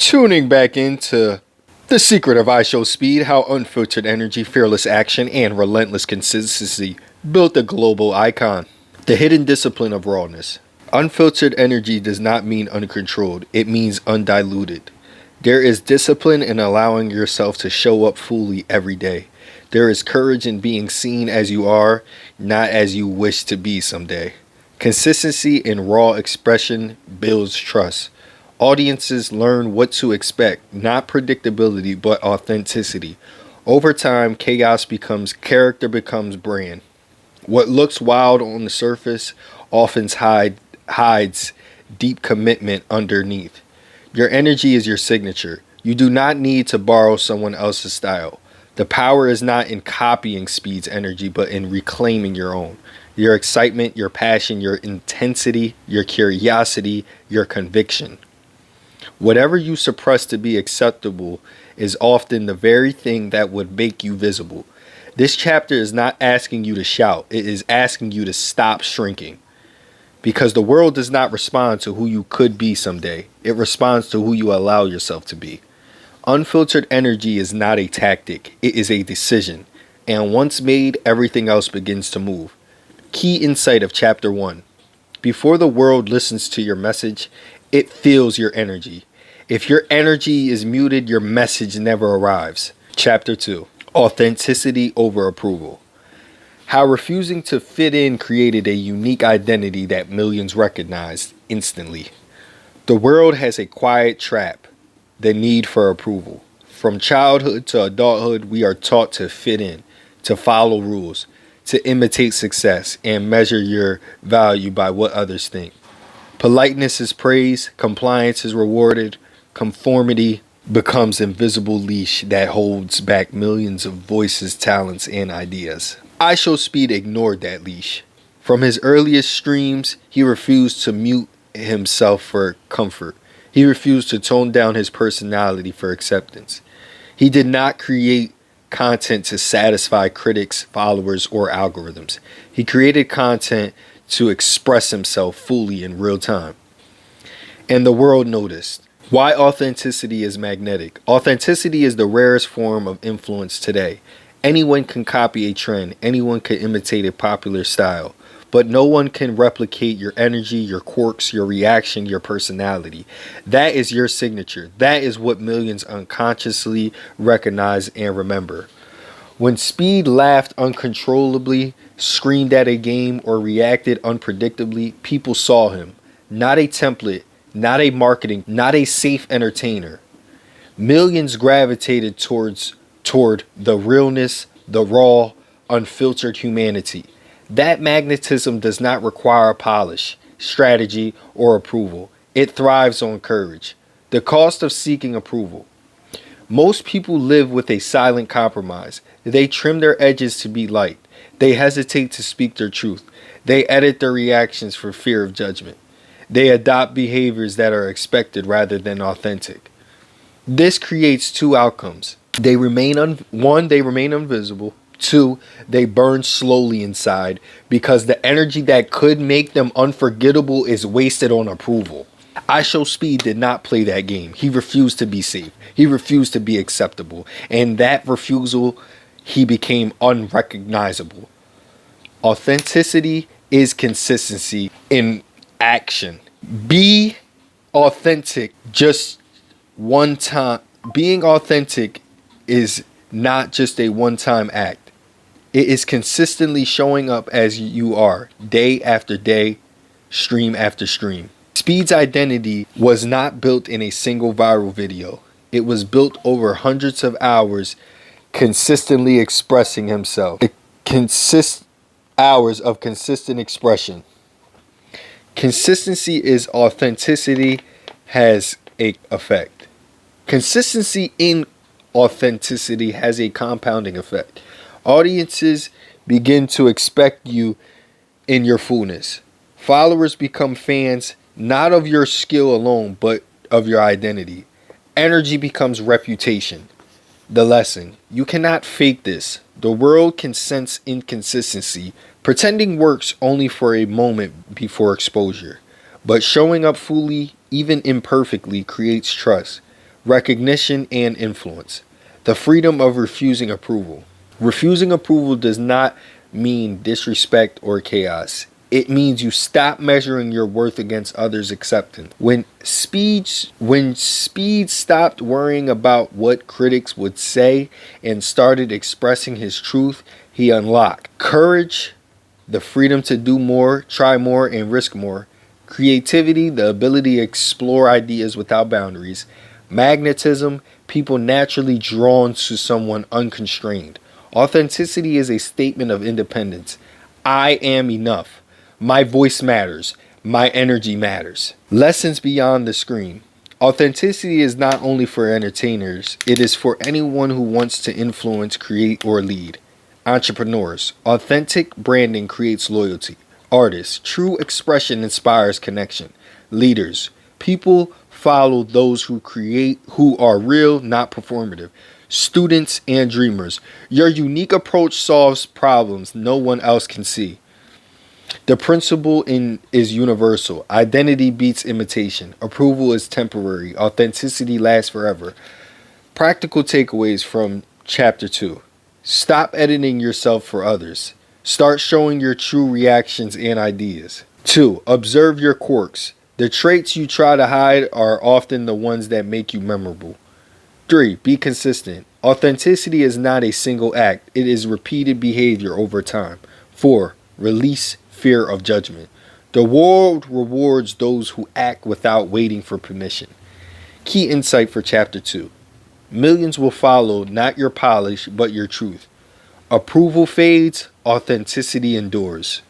Tuning back into The Secret of IShowSpeed, how unfiltered energy, fearless action, and relentless consistency built a global icon. The hidden discipline of rawness. Unfiltered energy does not mean uncontrolled, it means undiluted. There is discipline in allowing yourself to show up fully every day. There is courage in being seen as you are, not as you wish to be someday. Consistency in raw expression builds trust. Audiences learn what to expect, not predictability, but authenticity. Over time, chaos becomes character, becomes brand. What looks wild on the surface often hides deep commitment underneath. Your energy is your signature. You do not need to borrow someone else's style. The power is not in copying Speed's energy, but in reclaiming your own. Your excitement, your passion, your intensity, your curiosity, your conviction. Whatever you suppress to be acceptable is often the very thing that would make you visible. This chapter is not asking you to shout. It is asking you to stop shrinking. Because the world does not respond to who you could be someday. It responds to who you allow yourself to be. Unfiltered energy is not a tactic. It is a decision. And once made, everything else begins to move. Key insight of Chapter 1. Before the world listens to your message, it feels your energy. If your energy is muted, your message never arrives. Chapter 2. Authenticity over approval. How refusing to fit in created a unique identity that millions recognized instantly. The world has a quiet trap, the need for approval. From childhood to adulthood, we are taught to fit in, to follow rules, to imitate success, and measure your value by what others think. Politeness is praised, compliance is rewarded, conformity becomes invisible leash that holds back millions of voices, talents, and ideas. IShowSpeed ignored that leash. From his earliest streams, he refused to mute himself for comfort. He refused to tone down his personality for acceptance. He did not create content to satisfy critics, followers, or algorithms. He created content to express himself fully in real time. And the world noticed. Why authenticity is magnetic. Authenticity is the rarest form of influence today. Anyone can copy a trend. Anyone can imitate a popular style. But no one can replicate your energy, your quirks, your reaction, your personality. That is your signature. That is what millions unconsciously recognize and remember. When Speed laughed uncontrollably, screamed at a game, or reacted unpredictably, people saw him. Not a template, not a marketing, not a safe entertainer. Millions gravitated toward the realness, the raw, unfiltered humanity. That magnetism does not require polish, strategy, or approval. It thrives on courage. The cost of seeking approval. Most people live with a silent compromise. They trim their edges to be liked. They hesitate to speak their truth. They edit their reactions for fear of judgment. They adopt behaviors that are expected rather than authentic. This creates two outcomes. They remain invisible. Two, they burn slowly inside because the energy that could make them unforgettable is wasted on approval. IShowSpeed did not play that game. He refused to be safe. He refused to be acceptable. And that refusal, he became unrecognizable. Authenticity is consistency in action. Be authentic just one time. Being authentic is not just a one-time act. It is consistently showing up as you are, day after day, stream after stream. Speed's identity was not built in a single viral video. It was built over hundreds of hours consistently expressing himself. Hours of consistent expression. Consistency is authenticity has a effect. Consistency in authenticity has a compounding effect. Audiences begin to expect you in your fullness. Followers become fans not of your skill alone, but of your identity. Energy becomes reputation. The lesson. You cannot fake this. The world can sense inconsistency. Pretending works only for a moment before exposure. But showing up fully, even imperfectly, creates trust. recognition, and influence. The freedom of refusing approval. Refusing approval does not mean disrespect or chaos. It means you stop measuring your worth against others' acceptance. When Speed stopped worrying about what critics would say and started expressing his truth, he unlocked courage, the freedom to do more, try more, and risk more; creativity, the ability to explore ideas without boundaries; magnetism, people naturally drawn to someone unconstrained; authenticity is a statement of independence. I am enough. My voice matters. My energy matters. Lessons beyond the screen. Authenticity is not only for entertainers, it is for anyone who wants to influence, create, or lead. Entrepreneurs. Authentic branding creates loyalty. Artists. True expression inspires connection. Leaders. People follow those who create, who are real, not performative. Students and dreamers. Your unique approach solves problems no one else can see. The principle is universal. Identity beats imitation. Approval is temporary. Authenticity lasts forever. Practical takeaways from Chapter 2. Stop editing yourself for others. Start showing your true reactions and ideas. 2. Observe your quirks. The traits you try to hide are often the ones that make you memorable. 3. Be consistent. Authenticity is not a single act. It is repeated behavior over time. 4. Release fear of judgment. The world rewards those who act without waiting for permission. Key insight for Chapter 2. Millions will follow not your polish, but your truth. Approval fades, authenticity endures.